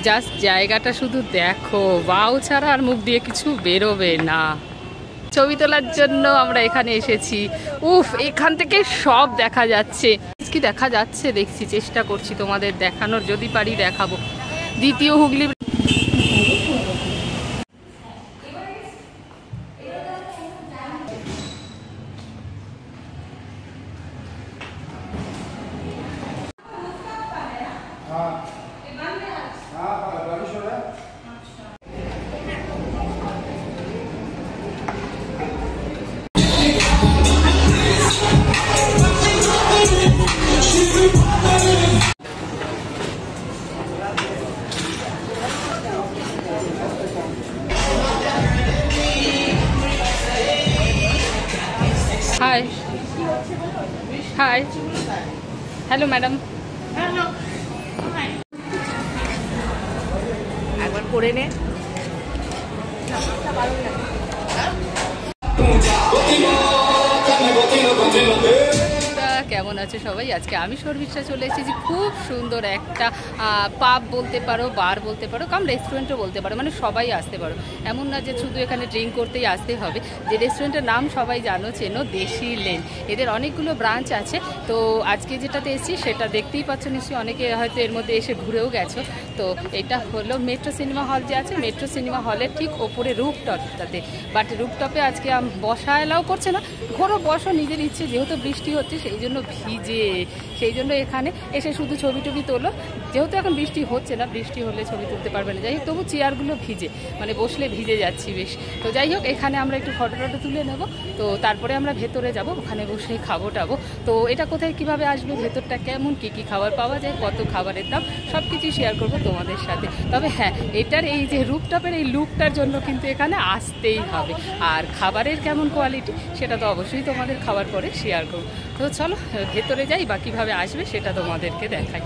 Just জায়গাটা শুধু দেখো, ওয়াও ছাড়া আর মুখ দিয়ে কিছু বেরোবে না। ছবি তোলার জন্য আমরা এখানে এসেছি। উফ, এখান থেকে সব দেখা যাচ্ছে। কি দেখা যাচ্ছে দেখছি, চেষ্টা করছি তোমাদের দেখানোর, যদি পারি দেখাবো। দ্বিতীয় Hooghly high hi hello madam, একবার পড়ে নে। কেমন আছে সবাই? আজকে আমি শর্মিষ্ঠা চলে এসেছি খুব সুন্দর একটা পাব বলতে পারো, বার বলতে পারো, কাম রেস্টুরেন্টও বলতে পারো, মানে সবাই আসতে পারো। এমন না যে শুধু এখানে ড্রিঙ্ক করতেই আসতে হবে। যে রেস্টুরেন্টের নাম সবাই জানো, চেনো, দেশি লেন। এদের অনেকগুলো ব্রাঞ্চ আছে। তো আজকে যেটাতে এসেছি সেটা দেখতেই পাচ্ছ নিশ্চয়ই, অনেকে হয়তো এর মধ্যে এসে ঘুরেও গেছো। তো এটা হলো মেট্রো সিনেমা হল যে আছে, মেট্রো সিনেমা হলের ঠিক ওপরে রুফটপটাতে। বাট রুফটপে আজকে বসা এলাও করছে না। ঘোরো, বসো নিজের ইচ্ছে, যেহেতু বৃষ্টি হচ্ছে সেই জন্য ভিজে, সেই জন্য এখানে এসে শুধু ছবি টবি তোলো। যেহেতু এখন বৃষ্টি হচ্ছে না, বৃষ্টি হলে ছবি তুলতে পারবে না। যাই হোক, তবু চেয়ারগুলো ভিজে, মানে বসলে ভিজে যাচ্ছি বেশ। তো যাই হোক, এখানে আমরা একটু ফটো টটো তুলে নেব। তো তারপরে আমরা ভেতরে যাব, ওখানে বসে খাবো টাবো। তো এটা কোথায় কিভাবে আসবে, ভেতরটা কেমন, কি কি খাবার পাওয়া যায়, কত খাবারের দাম, সব কিছুই শেয়ার করবো তোমাদের সাথে। তবে হ্যাঁ, এটার এই যে রুফটপের এই লুকটার জন্য কিন্তু এখানে আসতেই হবে। আর খাবারের কেমন কোয়ালিটি সেটা তো অবশ্যই তোমাদের খাবার পরে শেয়ার করবো। তো চলো ভেতরে যাই, বা কীভাবে আসবে সেটা তোমাদেরকে দেখাই।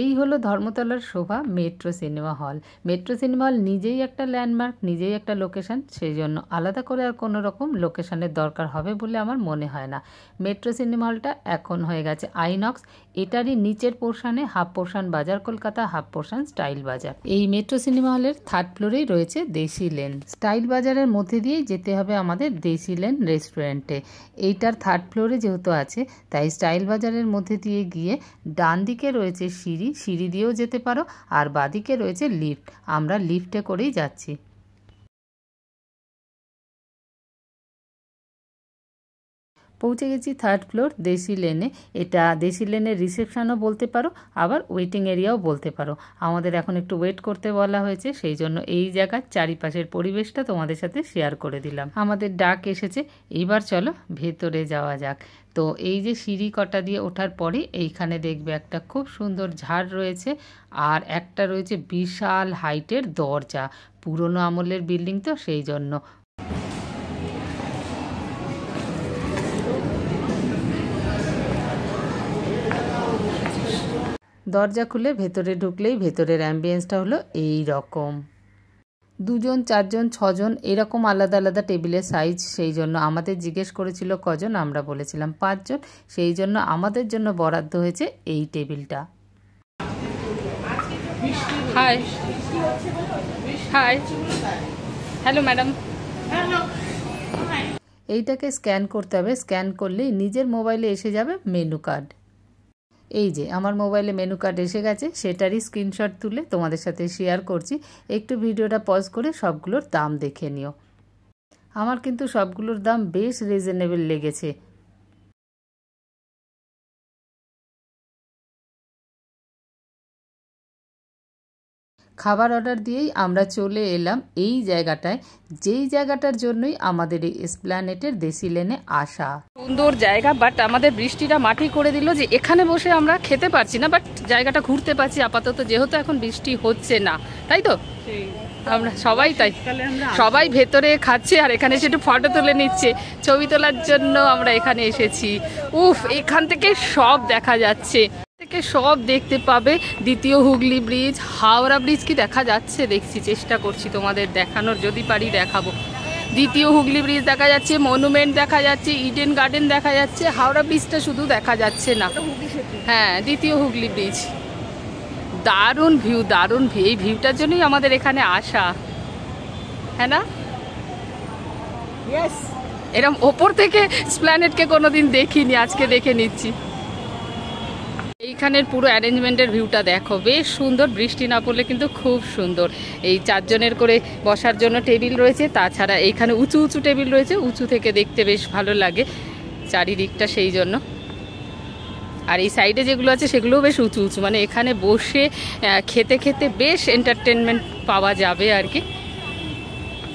এই হলো ধর্মতলার শোভা metro cinema hall. Metro cinema hall নিজেই একটা ল্যান্ডমার্ক, নিজেই একটা লোকেশন, সেই জন্য আলাদা করে আর কোনো রকম লোকেশনের দরকার হবে বলে আমার মনে হয় না। মেট্রো সিনেমা হলটা এখন হয়ে গেছে আইনক্স। এটারই নিচের পোর্শনে হাফ পোর্শন বাজার কলকাতা, হাফ পোর্শন স্টাইল বাজার। এই মেট্রো সিনেমা হলের থার্ড ফ্লোরেই রয়েছে দেশি লেন। স্টাইল বাজারের মধ্যে দিয়েই যেতে হবে আমাদের দেশি লেন রেস্টুরেন্টে। এইটার থার্ড ফ্লোরে যেহেতু আছে, তাই স্টাইল বাজারের মধ্যে দিয়ে গিয়ে ডান দিকে রয়েছে সিঁড়ি দিয়েও যেতে পারো, আর বাদিকে রয়েছে লিফট। আমরা লিফটে করেই যাচ্ছি। পৌঁছে গেছি থার্ড ফ্লোর দেশি লেনে। এটা দেশি লেনের রিসেপশনও বলতে পারো, আবার ওয়েটিং এরিয়াও বলতে পারো। আমাদের এখন একটু ওয়েট করতে বলা হয়েছে, সেই জন্য এই জায়গার চারিপাশের পরিবেশটা তোমাদের সাথে শেয়ার করে দিলাম। আমাদের ডাক এসেছে, এইবার চলো ভেতরে যাওয়া যাক। তো এই যে সিঁড়ি কটা দিয়ে ওঠার পরে এইখানে দেখবে একটা খুব সুন্দর ঝাড় রয়েছে, আর একটা রয়েছে বিশাল হাইটের দরজা। পুরনো আমলের বিল্ডিং তো সেই জন্য। দরজা খুলে ভেতরে ঢুকলেই ভেতরের অ্যাম্বিয়েন্সটা হলো এই রকম। 2 জন 4 জন 6 জন এরকম আলাদা আলাদা টেবিলের সাইজ, সেই জন্য আমাদের জিজ্ঞেস করেছিল কজন, আমরা বলেছিলাম 5 জন, সেই জন্য আমাদের জন্য বরাদ্দ হয়েছে এই টেবিলটা। High hi hello madam. এইটাকে স্ক্যান করতে হবে, স্ক্যান করলেই নিজের মোবাইলে এসে যাবে মেনু কার্ড। এই যে আমার মোবাইলে মেনু কার্ড এসে গেছে, সেটারই স্ক্রিনশট তুলে তোমাদের সাথে শেয়ার করছি। একটু ভিডিওটা পজ করে সবগুলোর দাম দেখে নিও। আমার কিন্তু সবগুলোর দাম বেশ রিজনেবল লেগেছে। খাবার অর্ডার দিয়েই আমরা চলে এলাম এই জায়গাটায়, যেই জায়গাটার জন্যই আমাদের এই এসপ্ল্যানেটের দেশি লেনে আসা। সুন্দর জায়গা, বাট আমাদের বৃষ্টিটা মাটি করে দিল যে এখানে বসে আমরা খেতে পারছি না, বাট জায়গাটা ঘুরতে পারছি আপাতত, যেহেতু এখন বৃষ্টি হচ্ছে না, তাই তো আমরা সবাই তাই সবাই ভেতরে খাচ্ছে আর এখানে এসে একটু ফটো তুলে নিচ্ছে। ছবি তোলার জন্য আমরা এখানে এসেছি। উফ, এখান থেকে সব দেখা যাচ্ছে, থেকে সব দেখতে পাবে। দ্বিতীয় হুগলি ব্রিজ, হাওড়া ব্রিজ কি দেখা যাচ্ছে দেখছি, চেষ্টা করছি তোমাদের দেখানোর, যদি পারি দেখাবো। দ্বিতীয় হুগলি ব্রিজ দেখা যাচ্ছে, মনুমেন্ট দেখা যাচ্ছে, ইডেন গার্ডেন দেখা যাচ্ছে। হাওড়া ব্রিজটা শুধু দেখা যাচ্ছে না। হ্যাঁ, দ্বিতীয় হুগলি ব্রিজ, দারুণ ভিউ, দারুণ ভিউ। এই ভিউটার জন্যই আমাদের এখানে আসা, হ্যাঁ না? এরকম ওপর থেকে এসপ্ল্যানেডকে কোনোদিন দেখিনি, আজকে দেখে নিচ্ছি। এইখানের পুরো অ্যারেঞ্জমেন্টের ভিউটা দেখো, বেশ সুন্দর। বৃষ্টি না পড়লে কিন্তু খুব সুন্দর। এই 4 জনের করে বসার জন্য টেবিল রয়েছে, তাছাড়া এইখানে উঁচু উঁচু টেবিল রয়েছে, উঁচু থেকে দেখতে বেশ ভালো লাগে চারিদিকটা, সেই জন্য। আর এই সাইডে যেগুলো আছে সেগুলোও বেশ উঁচু উঁচু, মানে এখানে বসে খেতে খেতে বেশ এন্টারটেনমেন্ট পাওয়া যাবে আর কি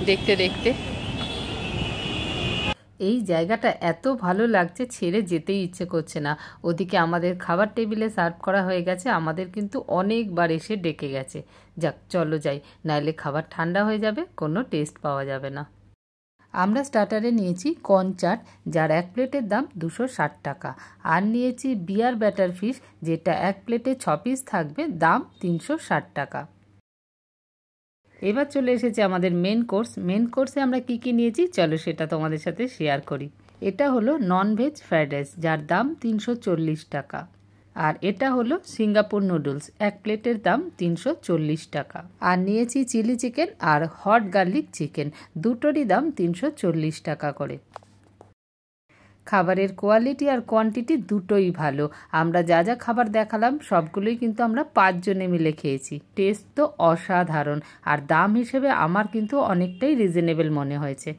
দেখতে দেখতে। এই জায়গাটা এত ভালো লাগছে, ছেড়ে যেতেই ইচ্ছে করছে না। ওদিকে আমাদের খাবার টেবিলে সার্ভ করা হয়ে গেছে, আমাদের কিন্তু অনেকবার এসে ডেকে গেছে। যাক, চলো যাই, নাইলে খাবার ঠান্ডা হয়ে যাবে, কোনো টেস্ট পাওয়া যাবে না। আমরা স্টার্টারে নিয়েছি কর্ন চাট, যার 1 প্লেটের দাম 260 টাকা। আর নিয়েছি বিয়ার ব্যাটার ফিশ, যেটা 1 প্লেটে 6 পিস থাকবে, দাম 360 টাকা। এবার চলে এসেছে আমাদের মেন কোর্স। মেন কোর্সে আমরা কি কি নিয়েছি চলো সেটা তোমাদের সাথে শেয়ার করি। এটা হলো ননভেজ ফ্রাইড রাইস, যার দাম 340 টাকা। আর এটা হলো সিঙ্গাপুর নুডলস, 1 প্লেটের দাম 340 টাকা। আর নিয়েছি চিলি চিকেন আর হট গার্লিক চিকেন, দুটোরই দাম 340 টাকা করে। খাবারের কোয়ালিটি আর কোয়ান্টিটি দুটোই ভালো। আমরা যা যা খাবার দেখালাম সবগুলোই কিন্তু আমরা 5 জনে মিলে খেয়েছি। টেস্ট তো অসাধারণ, আর দাম হিসেবে আমার কিন্তু অনেকটাই রিজনেবল মনে হয়েছে।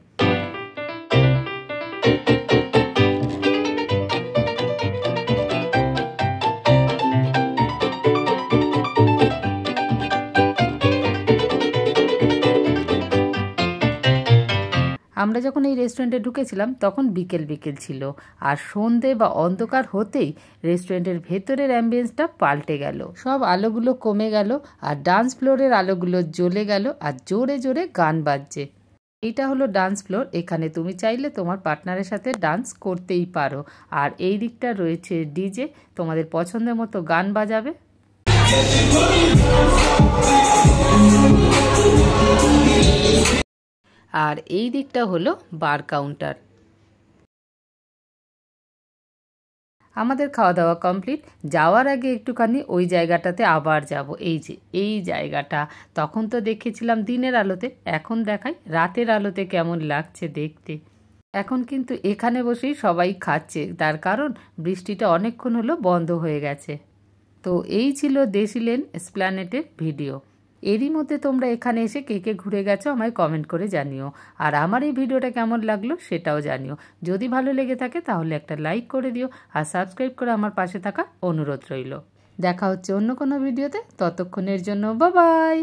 আমরা যখন এই রেস্টুরেন্টে ঢুকেছিলাম তখন বিকেল বিকেল ছিল, আর সন্ধে বা অন্ধকার হতেই রেস্টুরেন্টের ভেতরের অ্যাম্বিয়েন্সটা পাল্টে গেল। সব আলোগুলো কমে গেল, আর ডান্স ফ্লোরের আলোগুলো জ্বলে গেল, আর জোরে জোরে গান বাজছে। এইটা হলো ডান্স ফ্লোর, এখানে তুমি চাইলে তোমার পার্টনারের সাথে ডান্স করতেই পারো। আর এই দিকটা রয়েছে ডিজে, তোমাদের পছন্দের মতো গান বাজাবে। আর এই দিকটা হলো বার কাউন্টার। আমাদের খাওয়া দাওয়া কমপ্লিট। যাওয়ার আগে একটুখানি ওই জায়গাটাতে আবার যাব। এই যে এই জায়গাটা, তখন তো দেখেছিলাম দিনের আলোতে, এখন দেখাই রাতের আলোতে কেমন লাগছে দেখতে। এখন কিন্তু এখানে বসেই সবাই খাচ্ছে, তার কারণ বৃষ্টিটা অনেকক্ষণ হলো বন্ধ হয়ে গেছে। তো এই ছিল দেশিলেন এসপ্ল্যানেডের ভিডিও। এরই মধ্যে তোমরা এখানে এসে কে কে ঘুরে গেছো আমায় কমেন্ট করে জানিও। আর আমার এই ভিডিওটা কেমন লাগলো সেটাও জানিও। যদি ভালো লেগে থাকে তাহলে একটা লাইক করে দিও, আর সাবস্ক্রাইব করে আমার পাশে থাকার অনুরোধ রইল। দেখা হচ্ছে অন্য কোনো ভিডিওতে, ততক্ষণের জন্য বাই বাই।